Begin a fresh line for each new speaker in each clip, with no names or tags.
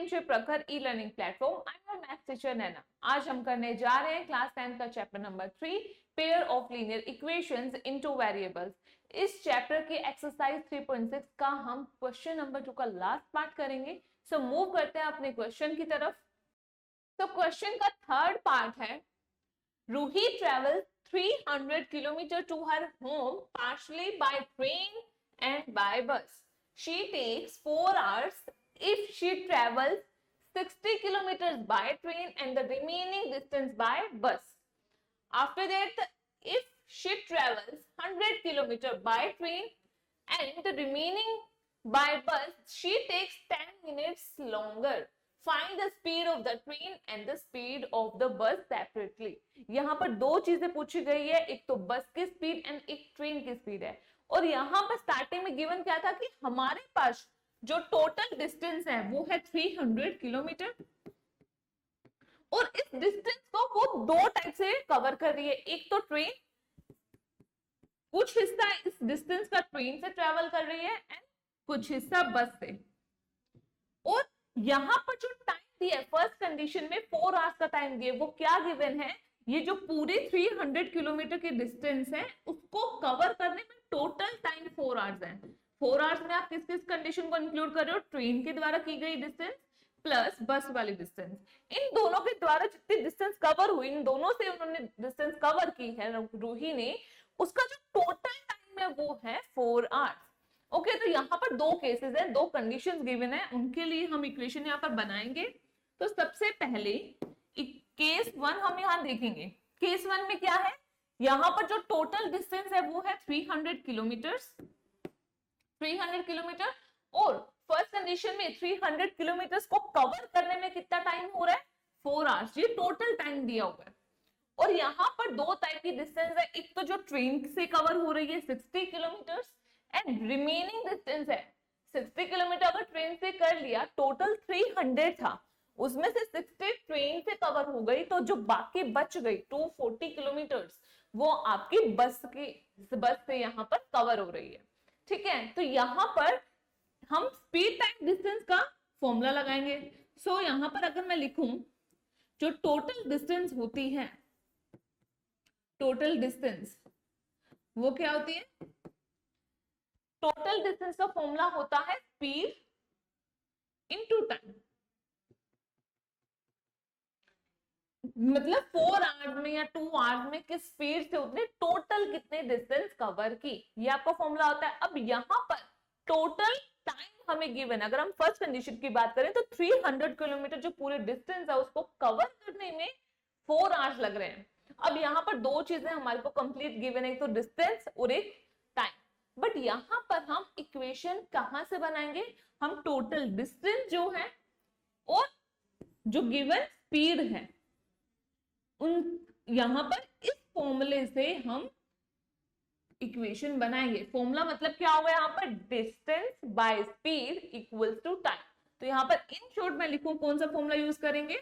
Championship Prakhar e learning platform. I am maths teacher Naina. आज हम करने जा रहे हैं क्लास 10 का chapter number 3 pair of linear equations in two variables. इस चैप्टर की एक्सरसाइज 3.6 का हम क्वेश्चन नंबर 2 का लास्ट पार्ट करेंगे। सो मूव करते हैं अपने क्वेश्चन की तरफ। तो क्वेश्चन का थर्ड पार्ट है, Ruhi travel 300 kilometers to her home partially by train and by bus. She takes 4 hours if she travels 60 kilometers by train and the remaining distance by bus. After that, if she travels 100 kilometers by train and the remaining by bus, she takes 10 minutes longer. Find the speed of the train and the speed of the bus separately. यहाँ पर दो चीजें पूछी गई है, एक तो बस की स्पीड एंड एक ट्रेन की स्पीड है। और यहाँ पर स्टार्टिंग में गिवन क्या था कि हमारे पास जो टोटल डिस्टेंस है वो है 300 किलोमीटर और इस डिस्टेंस को वो दो टाइप से कवर कर रही है। एक तो ट्रेन, कुछ हिस्सा इस डिस्टेंस का ट्रेन से ट्रेवल कर रही है एंड कुछ हिस्सा बस से। और यहां पर जो टाइम दिया है फर्स्ट कंडीशन में 4 आवर्स का टाइम दिया, वो क्या गिवन है, ये जो पूरे 300 किलोमीटर की डिस्टेंस है उसको कवर करने में टोटल टाइम 4 आवर्स है। 4 आवर्स में आप किस किस कंडीशन को इंक्लूड कर रहे हो, ट्रेन के द्वारा की गई डिस्टेंस प्लस बस वाली डिस्टेंस। इन दोनों के द्वारा जितनी डिस्टेंस कवर हुई, इन दोनों से उन्होंने डिस्टेंस कवर की है रूही ने, उसका जो टोटल टाइम है वो है 4 आवर्स। ओके, तो यहाँ पर दो केसेस हैं, दो कंडीशंस गिवन है, उनके लिए हम इक्वेशन यहाँ पर बनाएंगे। तो सबसे पहले केस 1 हम यहाँ देखेंगे। केस 1 में क्या है, यहाँ पर जो टोटल डिस्टेंस है वो है 300 किलोमीटर और फर्स्ट कंडीशन में 300 किलोमीटर को कवर करने में कितना टाइम हो रहा है, 4 आवर्स। ये टोटल टाइम दिया हुआ है। और यहाँ पर दो टाइप की डिस्टेंस है, एक तो जो ट्रेन से कवर हो रही है 60 किलोमीटर एंड रिमेनिंग डिस्टेंस है 60 किलोमीटर। अगर ट्रेन से कर लिया, टोटल 300 था, उसमें से 60 ट्रेन से कवर हो गई, तो जो बाकी बच गई 240 किलोमीटर वो आपकी बस से यहाँ पर कवर हो रही है। ठीक है, तो यहाँ पर हम स्पीड टाइम डिस्टेंस का फॉर्मूला लगाएंगे। सो यहाँ पर अगर मैं लिखूं, जो टोटल डिस्टेंस होती है, टोटल डिस्टेंस वो क्या होती है, टोटल डिस्टेंस का फॉर्मूला होता है स्पीड इनटू टाइम। मतलब 4 आवर्स में या 2 आवर्स में किस स्पीड से उसने टोटल कितने डिस्टेंस कवर की, ये आपका फॉर्मूला होता है। अब यहाँ पर टोटल टाइम हमें गिवन, अगर हम फर्स्ट कंडीशन की बात करें तो 300 किलोमीटर जो पूरे डिस्टेंस है उसको कवर करने में 4 आवर्स लग रहे हैं। अब यहाँ पर दो चीजें हमारे को कंप्लीट गिवन है, एक तो डिस्टेंस और एक टाइम। बट यहां पर हम इक्वेशन कहां से बनाएंगे, हम टोटल डिस्टेंस जो है और जो गिवन स्पीड है उन यहां पर इस फॉर्मूले से हम इक्वेशन बनाएंगे। फॉर्मूला मतलब क्या होगा, यहाँ पर distance by speed equals to time. तो यहां पर इन शॉर्ट में लिखूं, कौन सा फॉर्मूला यूज करेंगे,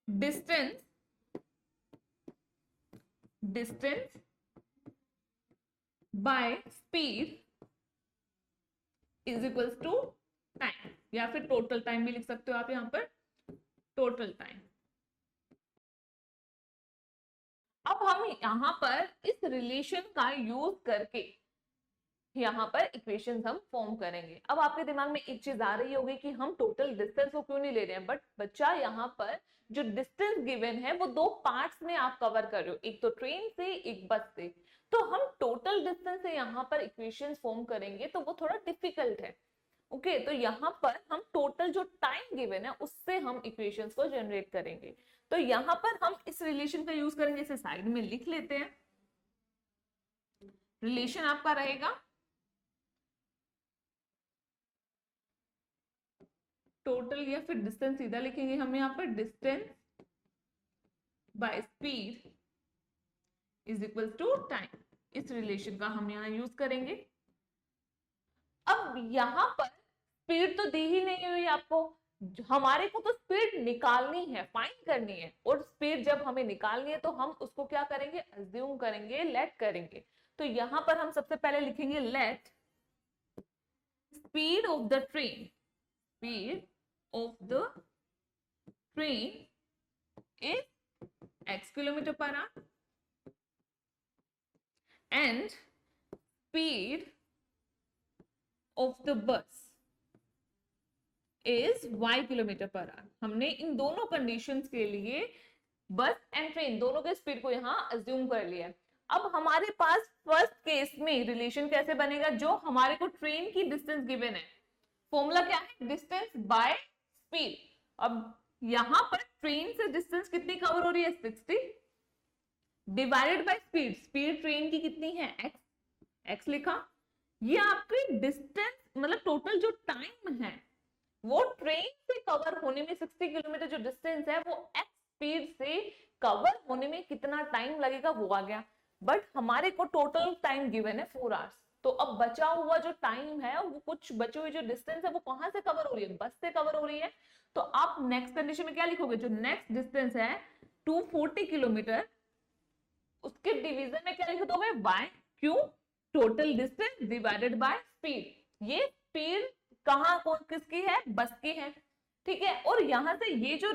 distance by speed is equals to time, या फिर टोटल टाइम भी लिख सकते हो आप यहाँ पर, टोटल टाइम। अब हम यहाँ पर इस रिलेशन का यूज करके यहाँ पर इक्वेशंस हम फॉर्म करेंगे। अब आपके दिमाग में एक चीज आ रही होगी कि हम टोटल डिस्टेंस को क्यों नहीं ले रहे हैं, बट बच्चा यहाँ पर जो डिस्टेंस गिवन है वो दो पार्ट्स में आप कवर कर रहे हो, एक तो ट्रेन से एक बस से। तो हम टोटल डिस्टेंस से यहाँ पर इक्वेशंस फॉर्म करेंगे तो वो थोड़ा डिफिकल्ट है। ओके, तो यहाँ पर हम टोटल जो टाइम गिवन है उससे हम इक्वेशंस को जनरेट करेंगे। तो यहाँ पर हम इस रिलेशन का यूज करेंगे, इसे साइड में लिख लेते हैं। रिलेशन आपका रहेगा टोटल या फिर डिस्टेंस, सीधा लिखेंगे हम यहाँ पर, distance by speed is equal to time. इस रिलेशन का हम यहाँ यूज करेंगे। अब यहाँ पर स्पीड तो दी ही नहीं हुई आपको, हमारे को तो स्पीड निकालनी है, फाइंड करनी है। और स्पीड जब हमें निकालनी है तो हम उसको क्या करेंगे, अज्यूम करेंगे, लेट करेंगे। तो यहां पर हम सबसे पहले लिखेंगे let speed of the train speed of the train is x kilometer per hour and speed of the bus is y kilometre per hour. हमने इन दोनों कंडीशंस के लिए बस एंड ट्रेन दोनों के स्पीड को यहाँ अज्यूम कर लिया है। अब हमारे पास फर्स्ट केस में रिलेशन कैसे बनेगा, जो हमारे को ट्रेन की डिस्टेंस गिवन है, फॉर्मूला क्या है, डिस्टेंस बाय स्पीड। अब यहाँ पर ट्रेन से डिस्टेंस कितनी कवर हो रही है, 60 divided by speed, speed train की कितनी है, x लिखा। ये आपकी डिस्टेंस मतलब टोटल जो टाइम है वो ट्रेन से कवर होने में 60 किलोमीटर जो डिस्टेंस है वो x स्पीड से कवर होने में कितना टाइम लगेगा वो आ गया। बट हमारे को टोटल टाइम गिवन है 4 आवर्स। तो अब बचा हुआ जो टाइम है वो कुछ बचे हुए जो डिस्टेंस है वो कहां से कवर हो रही है, बस से कवर हो रही है। तो आप नेक्स्ट कंडीशन में क्या लिखोगे, जो नेक्स्ट डिस्टेंस है 240 किलोमीटर उसके डिवीजन में क्या लिख दोगे, by Q, total distance divided by speed. ये स्पीड कहां किसकी है, बस की है, ठीक है। और यहां से ये जो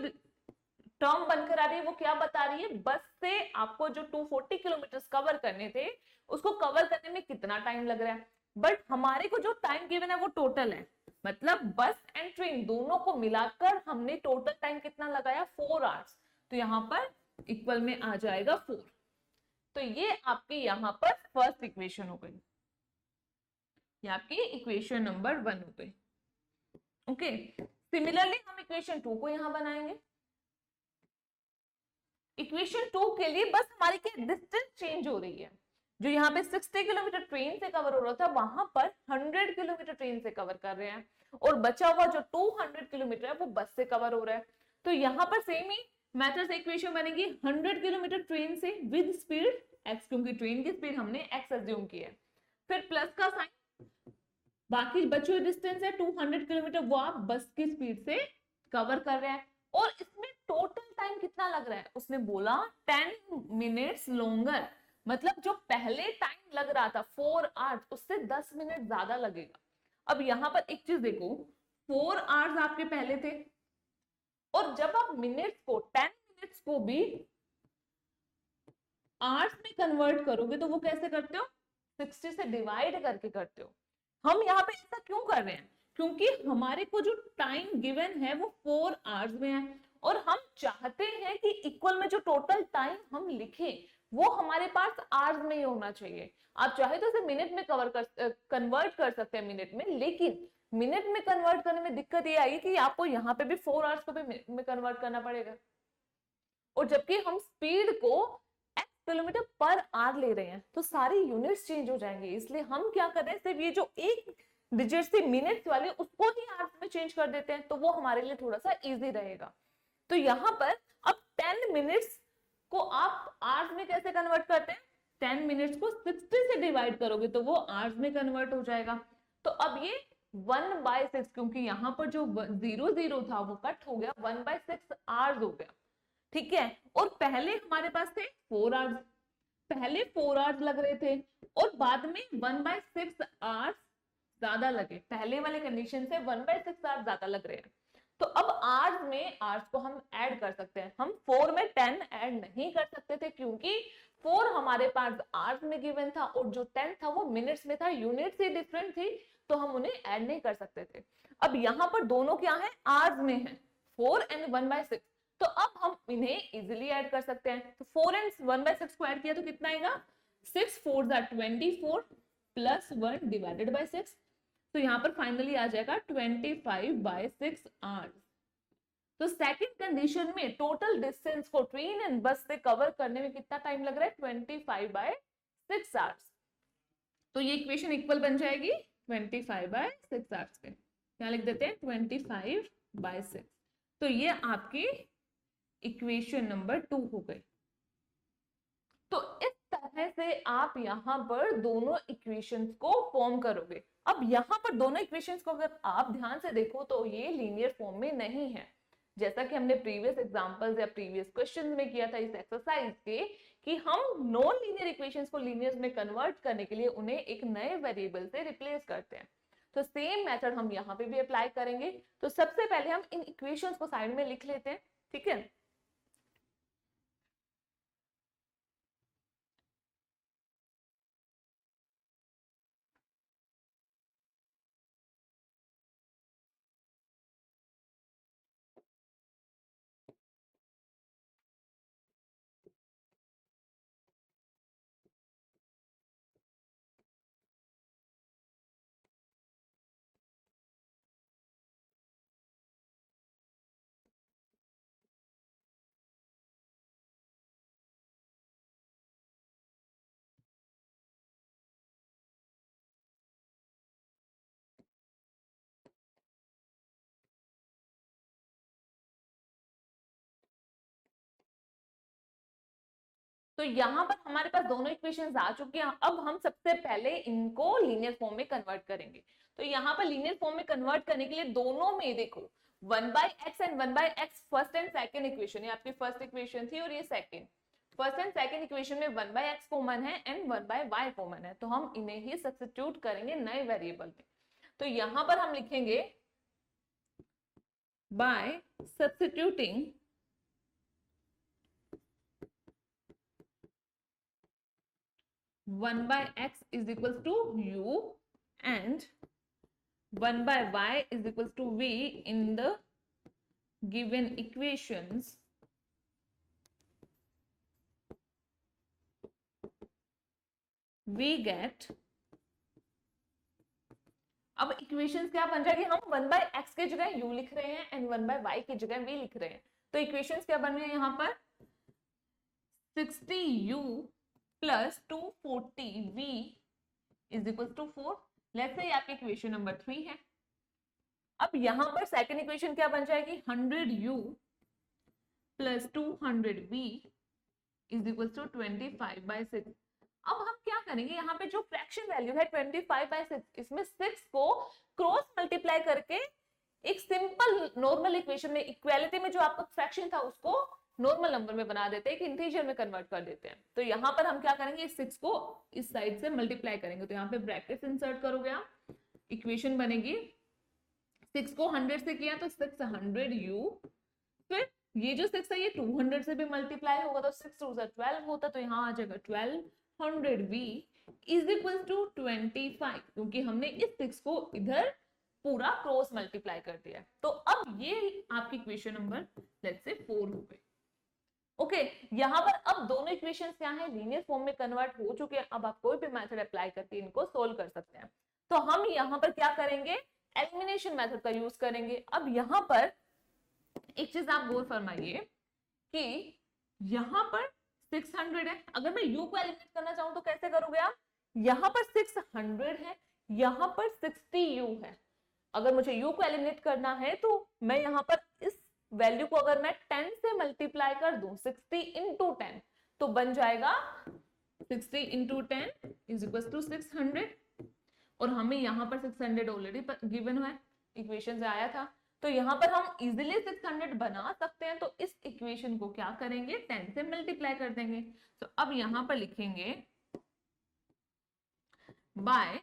टर्म बनकर आ रही है वो क्या बता रही है, बस से आपको जो 240 किलोमीटर कवर करने थे उसको कवर करने में कितना टाइम लग रहा है। बट हमारे को जो टाइम गिवन है वो टोटल है, मतलब बस एंड ट्रेन दोनों को मिलाकर हमने टोटल टाइम कितना लगाया, 4 आवर्स। तो यहाँ पर इक्वल में आ जाएगा 4। तो ये आपकी यहाँ पर फर्स्ट इक्वेशन हो गई, ये आपकी इक्वेशन नंबर 1 हो गई। ओके, सिमिलरली हम इक्वेशन 2 को यहां बनाएंगे। इक्वेशन 2 के लिए बस हमारी क्या डिस्टेंस चेंज हो रही है, जो यहाँ पे 60 किलोमीटर ट्रेन से कवर हो रहा था वहां पर 100 किलोमीटर ट्रेन से कवर कर रहे हैं, और बचा हुआ जो 200 किलोमीटर है वो बस से कवर हो रहा है। तो यहाँ पर सेम ही मेथड से इक्वेशन बनेगी, 100 किलोमीटर ट्रेन से विद स्पीड x, क्योंकि ट्रेन की स्पीड हमने x अज्यूम की है, फिर प्लस का साइन, बाकी बची हुई डिस्टेंस है 200 किलोमीटर वो आप बस की स्पीड से कवर कर रहे हैं। और इसमें टोटल टाइम कितना लग रहा है, उसने बोला 10 मिनट्स लॉन्गर, मतलब जो पहले टाइम लग रहा था 4 आवर्स उससे 10 मिनट ज्यादा लगेगा। अब यहाँ पर एक चीज देखो, 4 आवर्स आपके पहले थे, और जब आप मिनट्स को 10 मिनट्स को भी आवर्स में कन्वर्ट करोगे तो वो कैसे करते हो, 60 से डिवाइड करके करते हो। हम यहाँ पे ऐसा क्यों कर रहे हैं, क्योंकि हमारे को जो टाइम गिवन है वो 4 आवर्स में है, और हम चाहते हैं कि इक्वल में जो टोटल टाइम हम लिखें वो हमारे पास आवर्स में ही होना चाहिए। आप चाहे तो इसे मिनट में कन्वर्ट कर सकते हैं मिनट में, लेकिन मिनट में कन्वर्ट करने में दिक्कत ये आएगी कि आपको यहाँ पे भी 4 आवर्स को भी मिनट में कन्वर्ट करना पड़ेगा, और जबकि हम स्पीड को किलोमीटर पर आवर ले रहे हैं तो सारी यूनिट्स चेंज हो जाएंगे। इसलिए हम क्या कर रहे हैं, सिर्फ ये जो एक डिजिट से मिनट्स वाले उसको ही आवर्स में चेंज कर देते हैं, तो वो हमारे लिए थोड़ा सा इजी रहेगा। तो यहाँ पर अब 10 मिनट्स को आप आवर्स में कैसे कन्वर्ट करते हैं, 10 मिनट्स को 60 से डिवाइड करोगे तो वो आवर्स में कन्वर्ट हो जाएगा। तो अब ये 1/6, क्योंकि यहाँ पर जो 0 था वो कट हो गया, 1/6 आवर्स हो गया, ठीक है। और पहले हमारे पास थे 4 आवर्स, पहले 4 आवर्स लग रहे थे और बाद में 1/6 आवर्स ज्यादा लगे, पहले वाले कंडीशन से 1/6 आवर्स ज्यादा लग रहे हैं। तो अब आवर्स में आवर्स को हम ऐड कर सकते हैं, हम 4 में 10 ऐड नहीं कर सकते थे क्योंकि 4 हमारे पास आवर्स में गिवन था और जो 10 था वो मिनट्स में था, यूनिट से डिफरेंट थी तो हम उन्हें ऐड नहीं कर सकते थे। अब यहाँ पर दोनों क्या है, आवर्स में है, 4 एंड 1/6, तो अब हम इन्हें इजीली ऐड कर सकते हैं। तो 4 एंड 1/6 को ऐड किया तो कितना आएगा, 6 4 24 प्लस 1 डिवाइडेड बाय 6, तो यहाँ पर फाइनली आ जाएगा 25/6 आवर्स। तो सेकंड कंडीशन में टोटल डिस्टेंस को ट्रेन एंड बस से कवर करने में कितना टाइम लग रहा है, 25/6 आवर्स। तो ये इक्वेशन इक्वल बन जाएगी 25/6 आवर्स के, यहाँ लिख देते हैं 25/6। तो ये आपकी इक्वेशन नंबर 2 हो गई। तो इस तरह से आप यहाँ पर दोनों इक्वेशंस को फॉर्म करोगे। अब यहाँ पर दोनों इक्वेशंस को अगर आप ध्यान से देखो तो ये लीनियर फॉर्म में नहीं है, जैसा कि हमने प्रीवियस एग्जांपल्स या प्रीवियस क्वेश्चंस में किया था इस एक्सरसाइज के, कि हम नॉन लीनियर इक्वेशंस को लीनियर में कन्वर्ट करने के लिए उन्हें एक नए वेरिएबल से रिप्लेस करते हैं। तो सेम मेथड हम यहाँ पे भी अप्लाई करेंगे। तो सबसे पहले हम इन इक्वेशंस को साइड में लिख लेते हैं, ठीक है। तो यहाँ पर हमारे पास दोनों इक्वेशंस आ चुके हैं। अब हम सबसे पहले इनको लीनियर फॉर्म में कन्वर्ट करेंगे। तो यहाँ पर लीनियर फॉर्म में कन्वर्ट करने के लिए दोनों में देखो 1/x and 1/x first and second equation, ये आपकी फर्स्ट इक्वेशन थी और ये second. First and second equation में 1/x कॉमन है एंड 1/y कॉमन है, तो हम इन्हें ही सब्स्टिट्यूट करेंगे नए वेरिएबल में। तो यहाँ पर हम लिखेंगे bye substituting 1/x is equals to u and 1/y is equals to v in the given equations, we get, अब इक्वेशंस क्या बन जाएगी, हम 1/x की जगह u लिख रहे हैं एंड 1/y की जगह v लिख रहे हैं। तो इक्वेशंस क्या बन रही है यहाँ पर 60u plus 240v is equal to 4। Let's say आपकी इक्वेशन नंबर 3 है। अब यहां पर सेकंड इक्वेशन क्या बन जाएगी 100u plus 200v is equal to 25/6। अब हम क्या करेंगे, यहाँ पे जो फ्रैक्शन वैल्यू है 25/6, इसमें 6 को क्रॉस मल्टीप्लाई करके एक सिंपल नॉर्मल इक्वेशन में, इक्वालिटी में जो आपका फ्रैक्शन था उसको नॉर्मल नंबर में बना देते हैं, एक इंटीजर में कन्वर्ट कर देते हैं। तो यहाँ पर हम क्या करेंगे, इस 6 को इस साइड से मल्टीप्लाई करेंगे। तो यहाँ पे ब्रैकेट इंसर्ट करोगे आप, इक्वेशन बनेगी 6 को 100 से किया तो 600u, फिर ये जो 6 है ये 200 से भी मल्टीप्लाई होगा तो 6 2 12 होता, तो यहाँ आ जाएगा 1200v इज इक्वल टू 25, क्योंकि हमने इस 6 को इधर पूरा क्रॉस मल्टीप्लाई कर दिया। तो अब ये आपकी इक्वेशन नंबर लेट्स से 4 हो गई। ओके, यहाँ पर अब दोनों इक्वेशंस क्या है, लीनियर फॉर्म में कन्वर्ट हो चुके हैं। अब आप कोई भी मेथड अप्लाई करके इनको सोल्व कर सकते हैं। तो हम यहाँ पर क्या करेंगे, एलिमिनेशन मेथड का यूज करेंगे। अब यहाँ पर एक चीज आप गौर फरमाइए कि यहाँ पर 600 है, अगर मैं u को एलिमिनेट करना चाहूं तो कैसे करोगे आप, यहाँ पर 600 है, यहाँ पर 60u है। अगर मुझे u को एलिमिनेट करना है तो मैं यहाँ पर इस वैल्यू को अगर मैं 10 से मल्टीप्लाई कर दूं 60 इंटू 10 तो बन जाएगा 60 इंटू 10 इज इक्वल टू 600, और हमें यहाँ पर 600 ऑलरेडी गिवन है, इक्वेशन से आया था। तो यहाँ पर हम इजिली 600 बना सकते हैं। तो इस इक्वेशन को क्या करेंगे, 10 से मल्टीप्लाई कर देंगे। तो अब यहाँ पर लिखेंगे by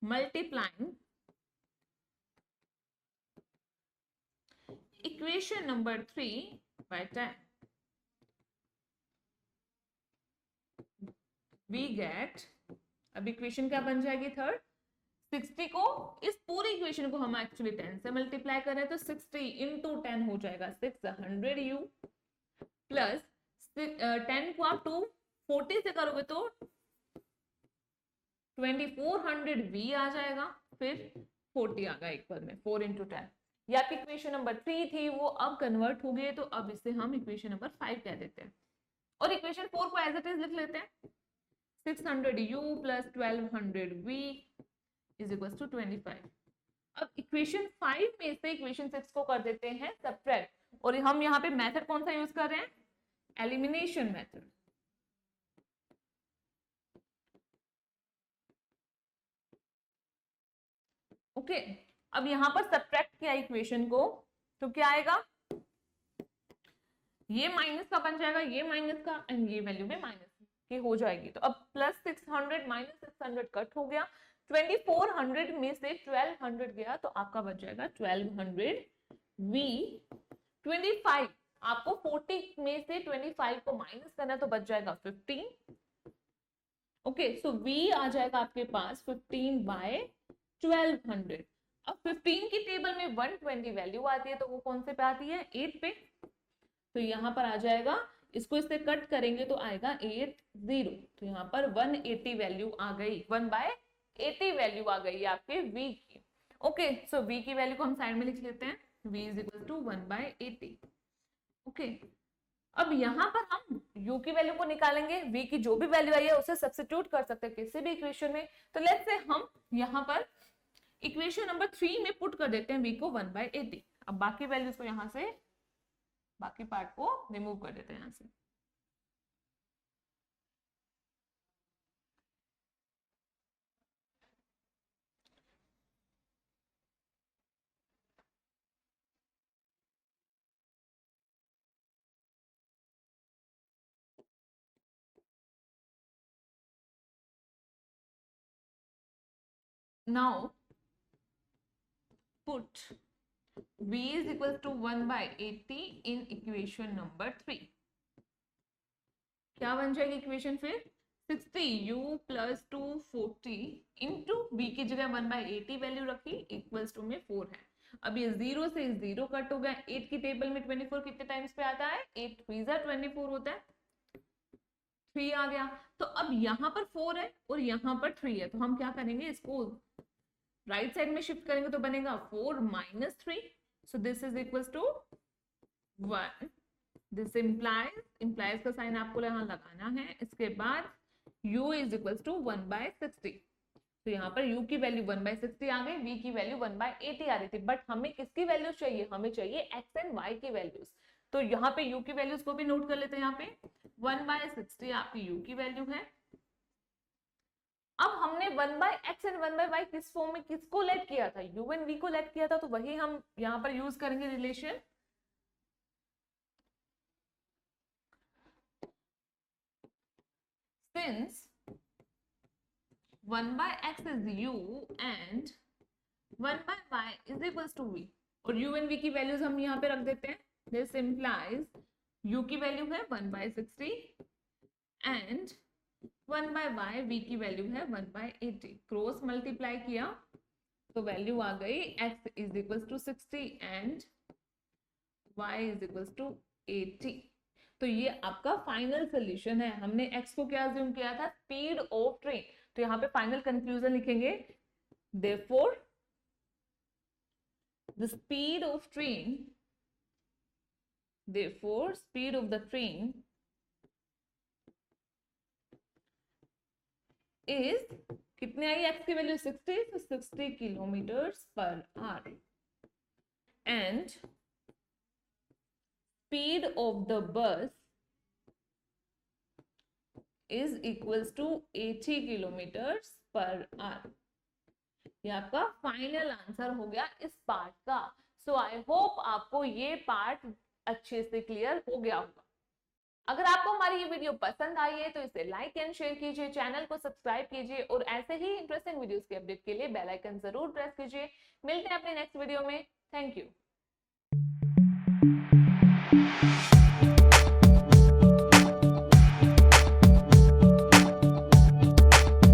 multiplying equation number 3 by 10 we get, अब इक्वेशन क्या बन जाएगी थर्ड, 60 को, इस पूरी इक्वेशन को हम एक्चुअली 10 से मल्टीप्लाई कर रहे हैं तो 60 इंटू 10 हो जाएगा 600u प्लस 10 को आप 240 से करोगे तो 2400v आ जाएगा, फिर 40 आ गया एक बार में, 4 इंटू 10। ये आपकी इक्वेशन नंबर 3 थी, वो अब कन्वर्ट हो गई, तो अब इसे हम इक्वेशन नंबर 5 कह देते हैं और इक्वेशन 4 को एज इट इज लिख लेते हैं 600u plus 1200v is equal to 25। अब इक्वेशन 5 में से इक्वेशन 6 को कर देते हैं सबट्रैक्ट, और हम यहाँ पे मेथड कौन सा यूज कर रहे हैं, एलिमिनेशन मेथड। ओके, अब यहाँ पर सबट्रैक्ट किया इक्वेशन को तो क्या आएगा, ये माइनस का बन जाएगा, ये माइनस का, एंड ये वैल्यू में माइनस की हो जाएगी। तो अब प्लस 600 माइनस 600 कट हो गया, 2400 में से 1200 गया तो आपका बच जाएगा 1200 v 25 आपको 40 में से 25 को माइनस करना तो बच जाएगा 15 ओके सो v आ जाएगा आपके पास 15 बाय 1200 अब 15 की टेबल में 120 वैल्यू आती है तो वो कौन से पे आती है 8 पे तो यहाँ पर आ जाएगा इसको इससे कट करेंगे तो आएगा 80 तो यहाँ पर 180 वैल्यू आ गई 1/80 वैल्यू आ गई आपके v की ओके सो v की वैल्यू को हम साइड में लिख लेते हैं v is equal to 1/80 okay अब यहाँ पर हम u की वैल्यू को निकालेंगे v की जो भी वैल्यू आई है उसे सब्स्टिट्यूट कर सकते हैं किसी भी इक्वेशन में तो लेट्स से हम यहाँ पर इक्वेशन नंबर 3 में पुट कर देते हैं v को 1/80 अब बाकी वैल्यूज को यहाँ से बाकी पार्ट को रिमूव कर देते हैं यहाँ से now put v is equal to 1/80 in equation number 3 क्या बन जाएगी इक्वेशन फिर 60u plus 240 into v की जगह 1/80 वैल्यू रखी इक्वल्स टू में 4 है अब ये 0 से 0 कट हो गया 8 की टेबल में 24 कितने टाइम्स पे आता है 8 3 24 होता है 3 आ गया तो अब यहाँ पर 4 है और यहाँ पर 3 है तो हम क्या करेंगे इसको राइट साइड में शिफ्ट करेंगे तो बनेगा 4 minus 3 so this is equals to 1 this implies का साइन आपको यहाँ लगाना है इसके बाद u is equals to 1/60 तो यहाँ पर u की वैल्यू 1/60 आ गई v की वैल्यू 1/80 आ रही थी बट हमें किसकी वैल्यूज चाहिए हमें चाहिए x एंड y की वैल्यूज तो यहाँ पे u की वैल्यूज को भी नोट कर लेते हैं यहाँ पे 1/60 आपकी u की वैल्यू है अब हमने 1/x एंड 1/y किस फॉर्म में किसको लेट किया था u एंड v को लेट किया था तो वही हम यहाँ पर यूज करेंगे relation since 1/x is u and 1/y is equals to v और u and v की वैल्यूज हम यहाँ पे रख देते हैं this implies u की वैल्यू है 1/60 and 1/y v की वैल्यू है 1/80 क्रॉस मल्टीप्लाई किया तो वैल्यू आ गई x is equals to 60 and y is equals to 80 तो ये आपका फाइनल सोल्यूशन है हमने x को क्या अज्यूम किया था स्पीड ऑफ ट्रेन तो यहाँ पे फाइनल कंक्लूजन लिखेंगे therefore the speed of train therefore speed of the train is कितने आई x की वैल्यू 60 तो 60 kilometres per hour and speed of the bus is equals to 80 kilometres per hour ये आपका final answer हो गया इस part का सो आई होप आपको ये पार्ट अच्छे से क्लियर हो गया होगा अगर आपको हमारी ये वीडियो पसंद आई है तो इसे लाइक एंड शेयर कीजिए चैनल को सब्सक्राइब कीजिए और ऐसे ही इंटरेस्टिंग वीडियोस के अपडेट के लिए बेल आइकन जरूर प्रेस कीजिए मिलते हैं अपने नेक्स्ट वीडियो में थैंक यू